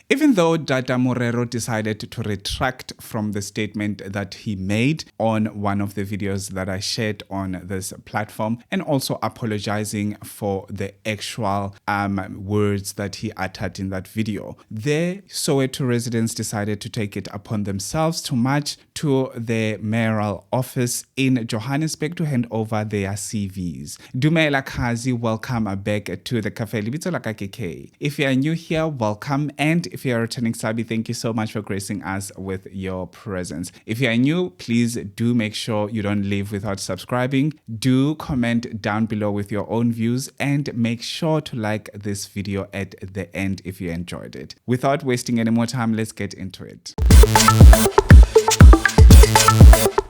Even though Dada Morero decided to retract from the statement that he made on one of the videos that I shared on this platform, and also apologizing for the actual words that he uttered in that video, the Soweto residents decided to take it upon themselves to march to the mayoral office in Johannesburg to hand over their CVs. Dumela Kazi, welcome back to the Cafe Libitso la KK. If you are new here, welcome, and if you are returning Sabi, thank you so much for gracing us with your presence. If you are new, please do make sure you don't leave without subscribing. Do comment down below with your own views and make sure to like this video at the end if you enjoyed it. Without wasting any more time, let's get into it.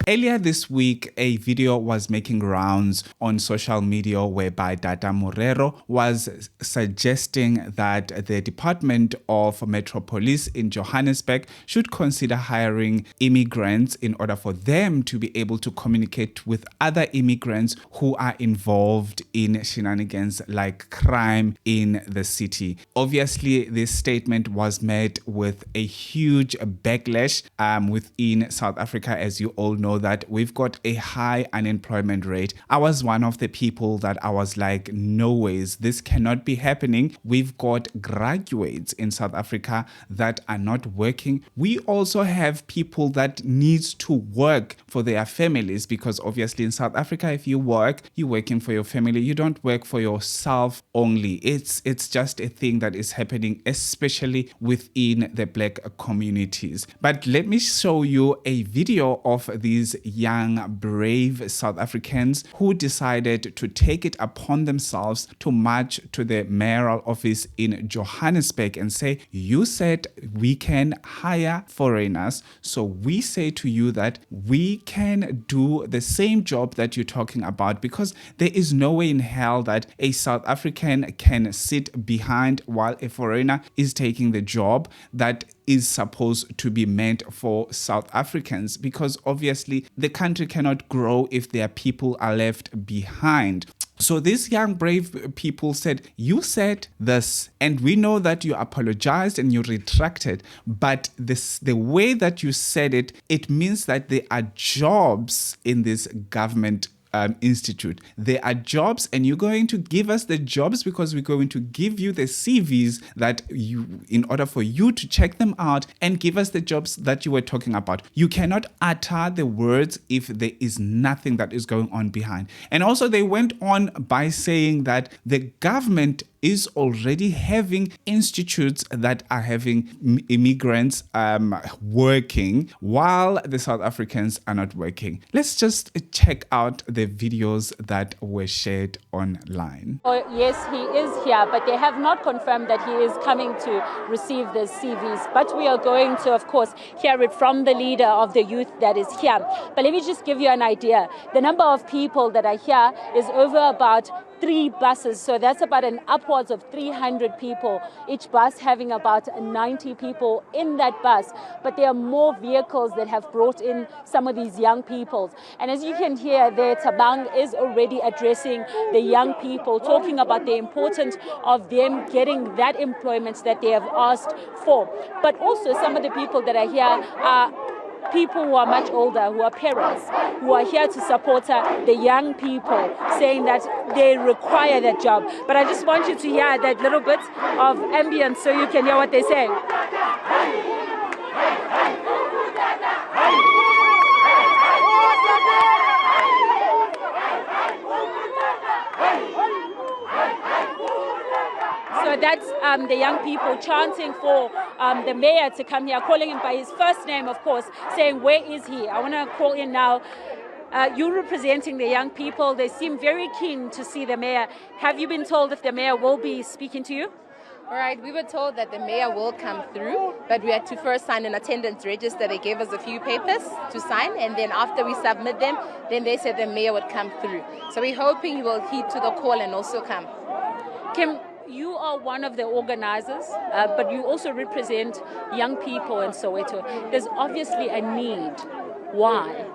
Earlier this week, a video was making rounds on social media whereby Dada Morero was suggesting that the Department of Metro Police in Johannesburg should consider hiring immigrants in order for them to be able to communicate with other immigrants who are involved in shenanigans like crime in the city. Obviously, this statement was met with a huge backlash within South Africa. As you all know, that we've got a high unemployment rate. I was one of the people that I was like, no ways, this cannot be happening. We've got graduates in South Africa that are not working. We also have people that needs to work for their families, because obviously in South Africa, if you work, you're working for your family. You don't work for yourself only. It's just a thing that is happening, especially within the black communities. But let me show you a video of these young, brave South Africans who decided to take it upon themselves to march to the mayoral office in Johannesburg and say, you said we can hire foreigners, so we say to you that we can do the same job that you're talking about, because there is no way in hell that a South African can sit behind while a foreigner is taking the job that is supposed to be meant for South Africans, because obviously the country cannot grow if their people are left behind. So these young, brave people said, you said this, and we know that you apologized and you retracted, but the way that you said it, it means that there are jobs in this government institute. There are jobs, and you're going to give us the jobs because we're going to give you the CVs that you, in order for you to check them out and give us the jobs that you were talking about. You cannot utter the words if there is nothing that is going on behind. And also they went on by saying that the government is already having institutes that are having immigrants working while the South Africans are not working. Let's just check out the videos that were shared online. Oh, yes, he is here, but they have not confirmed that he is coming to receive the CVs. But we are going to, of course, hear it from the leader of the youth that is here. But let me just give you an idea. The number of people that are here is over about 3 buses, so that's about an upwards of 300 people, each bus having about 90 people in that bus. But there are more vehicles that have brought in some of these young people. And as you can hear there, Tabang is already addressing the young people, talking about the importance of them getting that employment that they have asked for. But also some of the people that are here are people who are much older, who are parents, who are here to support the young people, saying that they require that job. But I just want you to hear that little bit of ambience so you can hear what they're saying. So that's the young people chanting for the mayor to come here, calling him by his first name, of course, saying, where is he? I want to call in now. You're representing the young people. They seem very keen to see the mayor. Have you been told if the mayor will be speaking to you? All right, we were told that the mayor will come through, but we had to first sign an attendance register. They gave us a few papers to sign, and then after we submit them, then they said the mayor would come through. So we're hoping he will heed to the call and also come. Kim, you are one of the organizers, but you also represent young people in Soweto. There's obviously a need. Why?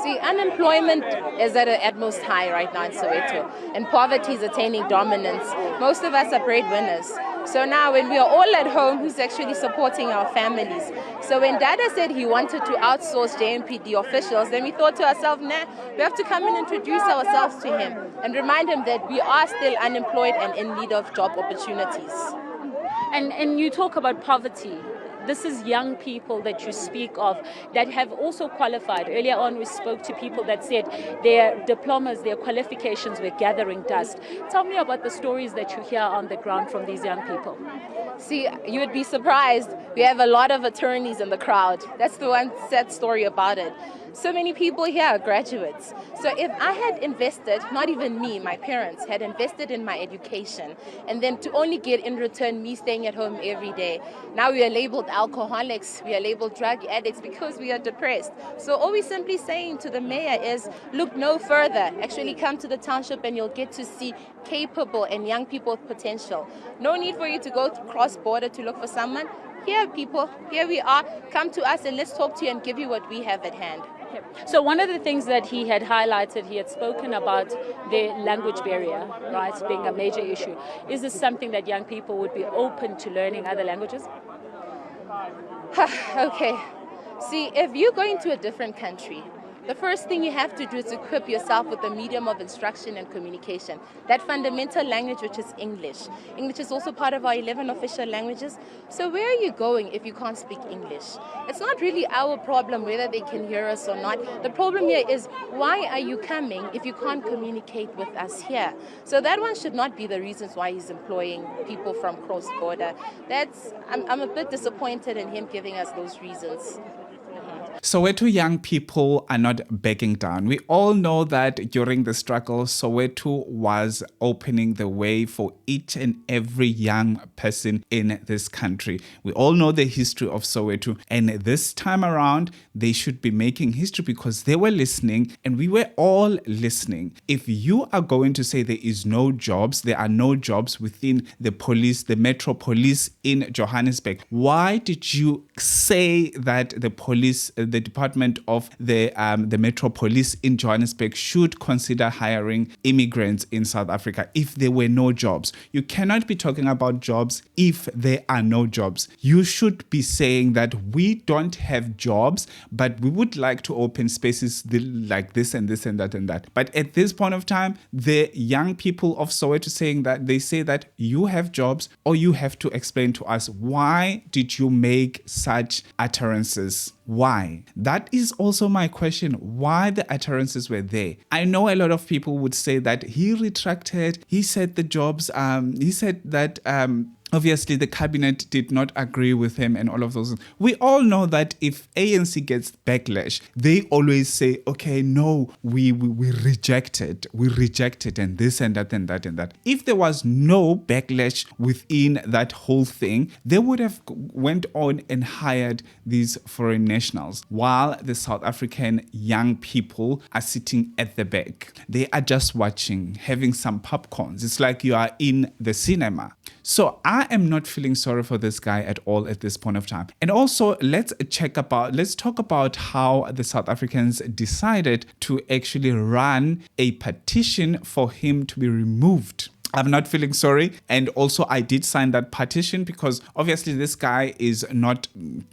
See, unemployment is at an utmost high right now in Soweto, and poverty is attaining dominance. Most of us are breadwinners. So now when we are all at home, who's actually supporting our families? So when Dada said he wanted to outsource JMPD officials, then we thought to ourselves, nah, we have to come and introduce ourselves to him and remind him that we are still unemployed and in need of job opportunities. And you talk about poverty. This is young people that you speak of that have also qualified. Earlier on, we spoke to people that said their diplomas, their qualifications were gathering dust. Tell me about the stories that you hear on the ground from these young people. See, you would be surprised. We have a lot of attorneys in the crowd. That's the one sad story about it. So many people here are graduates. So if I had invested, not even me, my parents had invested in my education, and then to only get in return me staying at home every day, now we are labeled alcoholics, we are labeled drug addicts because we are depressed. So all we're simply saying to the mayor is, look no further. Actually come to the township and you'll get to see capable and young people with potential. No need for you to go cross border to look for someone. Here, people, here we are. Come to us and let's talk to you and give you what we have at hand. So one of the things that he had highlighted, he had spoken about the language barrier, right, being a major issue. Is this something that young people would be open to learning other languages? Okay. See, if you're going to a different country, the first thing you have to do is equip yourself with a medium of instruction and communication. That fundamental language, which is English. English is also part of our 11 official languages. So where are you going if you can't speak English? It's not really our problem whether they can hear us or not. The problem here is, why are you coming if you can't communicate with us here? So that one should not be the reasons why he's employing people from cross-border. I'm a bit disappointed in him giving us those reasons. Soweto young people are not backing down. We all know that during the struggle, Soweto was opening the way for each and every young person in this country. We all know the history of Soweto, and this time around, they should be making history because they were listening and we were all listening. If you are going to say there is no jobs, there are no jobs within the police, the Metro Police in Johannesburg, why did you say that the police, the Department of the Metro Police in Johannesburg should consider hiring immigrants in South Africa if there were no jobs? You cannot be talking about jobs if there are no jobs. You should be saying that we don't have jobs, but we would like to open spaces like this and this and that and that. But at this point of time, the young people of Soweto saying that, they say that you have jobs, or you have to explain to us, why did you make such utterances? Why? That is also my question. Why the utterances were there? I know a lot of people would say that he retracted. He said the jobs, he said that obviously the cabinet did not agree with him and all of those. We all know that if ANC gets backlash, they always say, okay, no, we rejected and this and that and that and that. If there was no backlash within that whole thing, they would have went on and hired these foreign nationals, while the South African young people are sitting at the back. They are just watching, having some popcorns. It's like you are in the cinema. So I am not feeling sorry for this guy at all at this point of time. And also, let's talk about how the South Africans decided to actually run a petition for him to be removed. I'm not feeling sorry. And also I did sign that petition because obviously this guy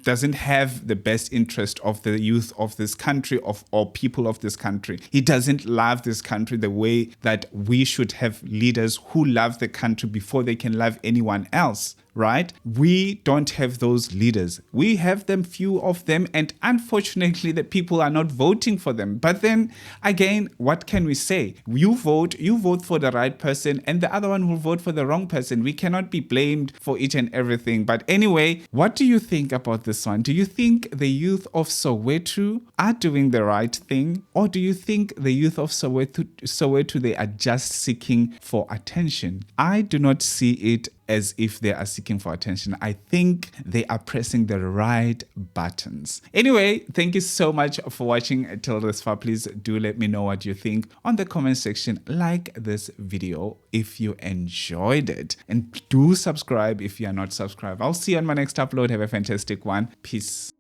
doesn't have the best interest of the youth of this country, or people of this country. He doesn't love this country the way that we should have leaders who love the country before they can love anyone else. Right? We don't have those leaders. We have them, few of them, and unfortunately the people are not voting for them. But then again, what can we say? You vote for the right person and the other one will vote for the wrong person. We cannot be blamed for each and everything. But anyway, what do you think about this one? Do you think the youth of Soweto are doing the right thing? Or do you think the youth of Soweto, they are just seeking for attention? I do not see it as if they are seeking for attention. I think they are pressing the right buttons. Anyway, thank you so much for watching till this far. Please do let me know what you think on the comment section. Like this video if you enjoyed it, and do subscribe if you are not subscribed. I'll see you on my next upload. Have a fantastic one. Peace.